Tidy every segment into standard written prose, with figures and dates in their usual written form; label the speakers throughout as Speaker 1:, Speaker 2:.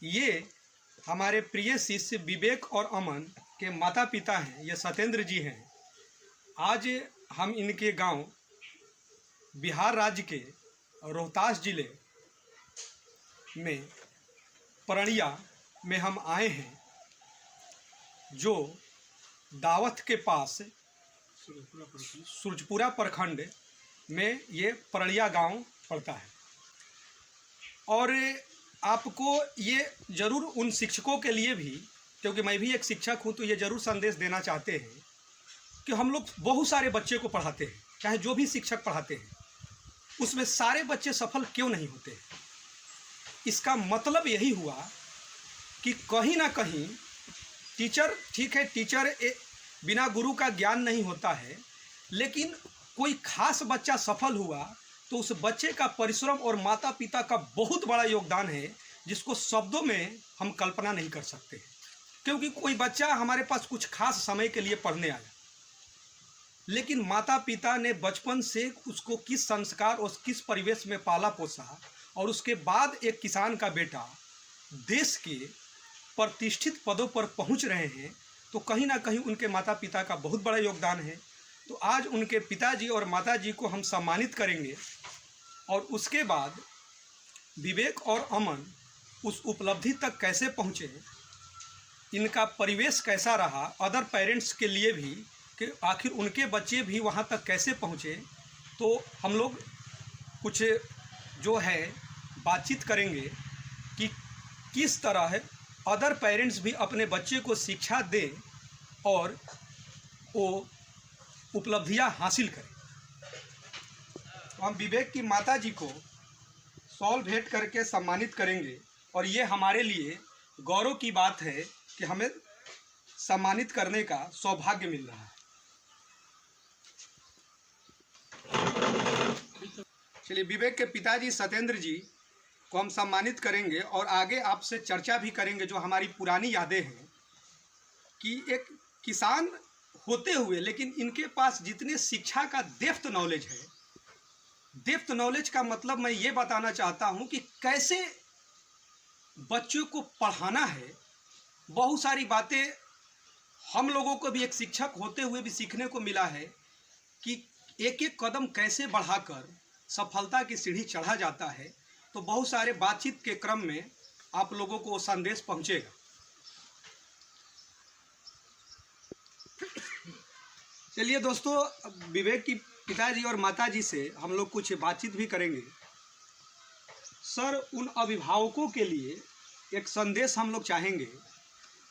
Speaker 1: ये हमारे प्रिय शिष्य विवेक और अमन के माता पिता हैं, ये सत्येंद्र जी हैं। आज हम इनके गांव बिहार राज्य के रोहतास जिले में परनिया में हम आए हैं, जो दावत के पास सूरजपुरा प्रखंड में ये परनिया गांव पड़ता है। और आपको ये ज़रूर उन शिक्षकों के लिए भी, क्योंकि मैं भी एक शिक्षक हूँ, तो ये ज़रूर संदेश देना चाहते हैं कि हम लोग बहुत सारे बच्चे को पढ़ाते हैं, चाहे जो भी शिक्षक पढ़ाते हैं उसमें सारे बच्चे सफल क्यों नहीं होते। इसका मतलब यही हुआ कि कहीं ना कहीं टीचर, ठीक है, टीचर बिना गुरु का ज्ञान नहीं होता है, लेकिन कोई खास बच्चा सफल हुआ तो उस बच्चे का परिश्रम और माता पिता का बहुत बड़ा योगदान है, जिसको शब्दों में हम कल्पना नहीं कर सकते। क्योंकि कोई बच्चा हमारे पास कुछ खास समय के लिए पढ़ने आया, लेकिन माता पिता ने बचपन से उसको किस संस्कार और किस परिवेश में पाला पोसा, और उसके बाद एक किसान का बेटा देश के प्रतिष्ठित पदों पर पहुंच रहे हैं, तो कहीं ना कहीं उनके माता पिता का बहुत बड़ा योगदान है। तो आज उनके पिताजी और माताजी को हम सम्मानित करेंगे, और उसके बाद विवेक और अमन उस उपलब्धि तक कैसे पहुँचे, इनका परिवेश कैसा रहा, अदर पेरेंट्स के लिए भी कि आखिर उनके बच्चे भी वहाँ तक कैसे पहुँचे, तो हम लोग कुछ जो है बातचीत करेंगे कि किस तरह अदर पेरेंट्स भी अपने बच्चे को शिक्षा दें और वो उपलब्धियां हासिल करें। तो हम विवेक की माता जी को शॉल भेंट करके सम्मानित करेंगे, और ये हमारे लिए गौरव की बात है कि हमें सम्मानित करने का सौभाग्य मिल रहा है। चलिए, विवेक के पिताजी सत्येंद्र जी को हम सम्मानित करेंगे और आगे आपसे चर्चा भी करेंगे, जो हमारी पुरानी यादें हैं कि एक किसान होते हुए, लेकिन इनके पास जितने शिक्षा का डेप्थ नॉलेज है, डेप्थ नॉलेज का मतलब मैं ये बताना चाहता हूँ कि कैसे बच्चों को पढ़ाना है। बहुत सारी बातें हम लोगों को भी एक शिक्षक होते हुए भी सीखने को मिला है कि एक एक कदम कैसे बढ़ाकर सफलता की सीढ़ी चढ़ा जाता है। तो बहुत सारे बातचीत के क्रम में आप लोगों को संदेश पहुँचेगा। चलिए दोस्तों, विवेक की पिताजी और माताजी से हम लोग कुछ बातचीत भी करेंगे। सर, उन अभिभावकों के लिए एक संदेश हम लोग चाहेंगे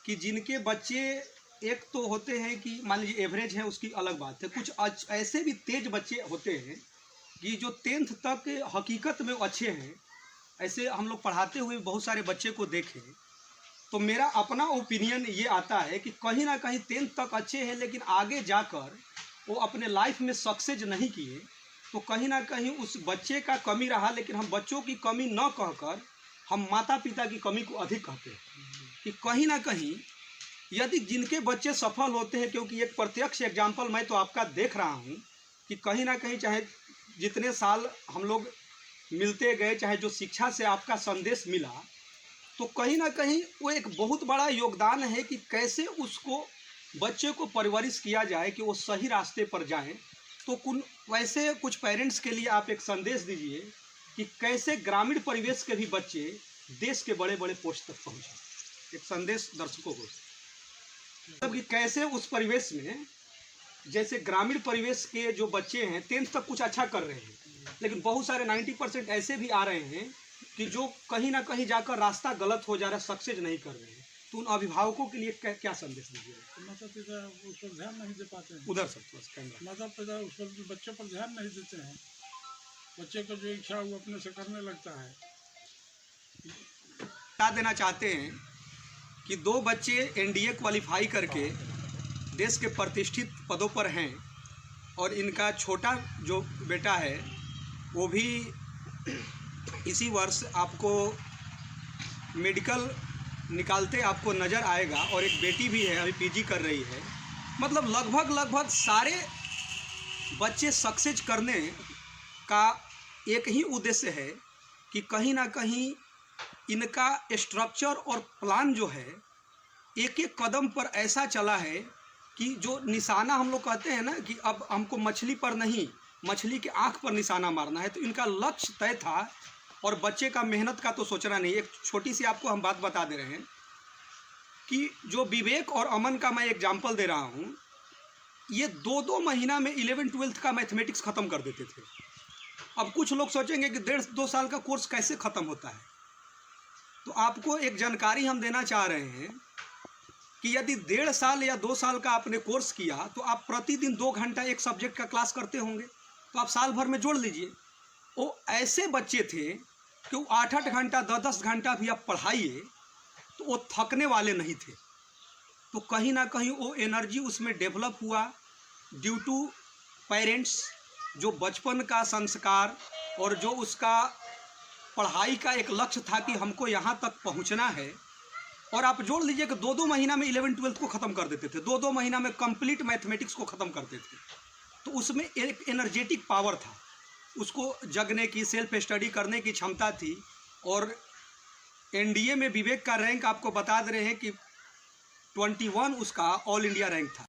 Speaker 1: कि जिनके बच्चे एक तो होते हैं कि मान लीजिए एवरेज है, उसकी अलग बात है, कुछ ऐसे भी तेज बच्चे होते हैं कि जो 10th तक हकीकत में अच्छे हैं। ऐसे हम लोग पढ़ाते हुए बहुत सारे बच्चे को देखें, तो मेरा अपना ओपिनियन ये आता है कि कहीं ना कहीं 10th तक अच्छे हैं, लेकिन आगे जाकर वो अपने लाइफ में सक्सेस नहीं किए, तो कहीं ना कहीं उस बच्चे का कमी रहा। लेकिन हम बच्चों की कमी न कहकर हम माता पिता की कमी को अधिक कहते हैं कि कहीं ना कहीं यदि जिनके बच्चे सफल होते हैं, क्योंकि एक प्रत्यक्ष एग्जाम्पल मैं तो आपका देख रहा हूँ कि कहीं ना कहीं चाहे जितने साल हम लोग मिलते गए, चाहे जो शिक्षा से आपका संदेश मिला, तो कहीं ना कहीं वो एक बहुत बड़ा योगदान है कि कैसे उसको बच्चे को परवरिश किया जाए कि वो सही रास्ते पर जाएं। तो वैसे कुछ पेरेंट्स के लिए आप एक संदेश दीजिए कि कैसे ग्रामीण परिवेश के भी बच्चे देश के बड़े बड़े पोस्ट तक पहुँचे। एक संदेश दर्शकों को, मतलब कि कैसे उस परिवेश में, जैसे ग्रामीण परिवेश के जो बच्चे हैं 10th तक कुछ अच्छा कर रहे हैं, लेकिन बहुत सारे 90% ऐसे भी आ रहे हैं कि जो कहीं ना कहीं जाकर रास्ता गलत हो जा रहा है, सक्सेस नहीं कर रहे हैं। तो उन अभिभावकों के लिए क्या संदेश दीजिएगा?
Speaker 2: माता पिता उस पर ध्यान नहीं दे पाते हैं।
Speaker 1: उधर सब कैमरा।
Speaker 2: माता पिता उस पर बच्चे पर ध्यान नहीं देते हैं। बच्चे को जो इच्छा वो अपने से करने लगता है।
Speaker 1: बता देना चाहते हैं कि 2 बच्चे NDA क्वालिफाई करके देश के प्रतिष्ठित पदों पर हैं, और इनका छोटा जो बेटा है वो भी इसी वर्ष आपको मेडिकल निकालते आपको नज़र आएगा, और एक बेटी भी है, अभी PG कर रही है। मतलब लगभग सारे बच्चे सक्सेस करने का एक ही उद्देश्य है कि कहीं ना कहीं इनका स्ट्रक्चर और प्लान जो है एक एक कदम पर ऐसा चला है कि जो निशाना हम लोग कहते हैं ना कि अब हमको मछली पर नहीं, मछली के आँख पर निशाना मारना है, तो इनका लक्ष्य तय था। और बच्चे का मेहनत का तो सोचना नहीं। एक छोटी सी आपको हम बात बता दे रहे हैं कि जो विवेक और अमन का मैं एग्जाम्पल दे रहा हूँ, ये 2-2 महीना में 11th-12th का मैथमेटिक्स ख़त्म कर देते थे। अब कुछ लोग सोचेंगे कि 1.5-2 साल का कोर्स कैसे ख़त्म होता है, तो आपको एक जानकारी हम देना चाह रहे हैं कि यदि 1.5 साल या 2 साल का आपने कोर्स किया तो आप प्रतिदिन 2 घंटा एक सब्जेक्ट का क्लास करते होंगे, तो आप साल भर में जोड़ लीजिए। वो ऐसे बच्चे थे कि वो 8-8 घंटा 10-10 घंटा भी आप पढ़ाइए तो वो थकने वाले नहीं थे। तो कहीं ना कहीं वो एनर्जी उसमें डेवलप हुआ ड्यू टू पेरेंट्स, जो बचपन का संस्कार और जो उसका पढ़ाई का एक लक्ष्य था कि हमको यहाँ तक पहुँचना है। और आप जोड़ लीजिए कि 2-2 महीना में 11th-12th को ख़त्म कर देते थे, 2-2 महीना में कंप्लीट मैथमेटिक्स को ख़त्म करते थे। तो उसमें एक एनर्जेटिक पावर था, उसको जगने की, सेल्फ स्टडी करने की क्षमता थी। और एनडीए में विवेक का रैंक आपको बता दे रहे हैं कि 21 उसका ऑल इंडिया रैंक था।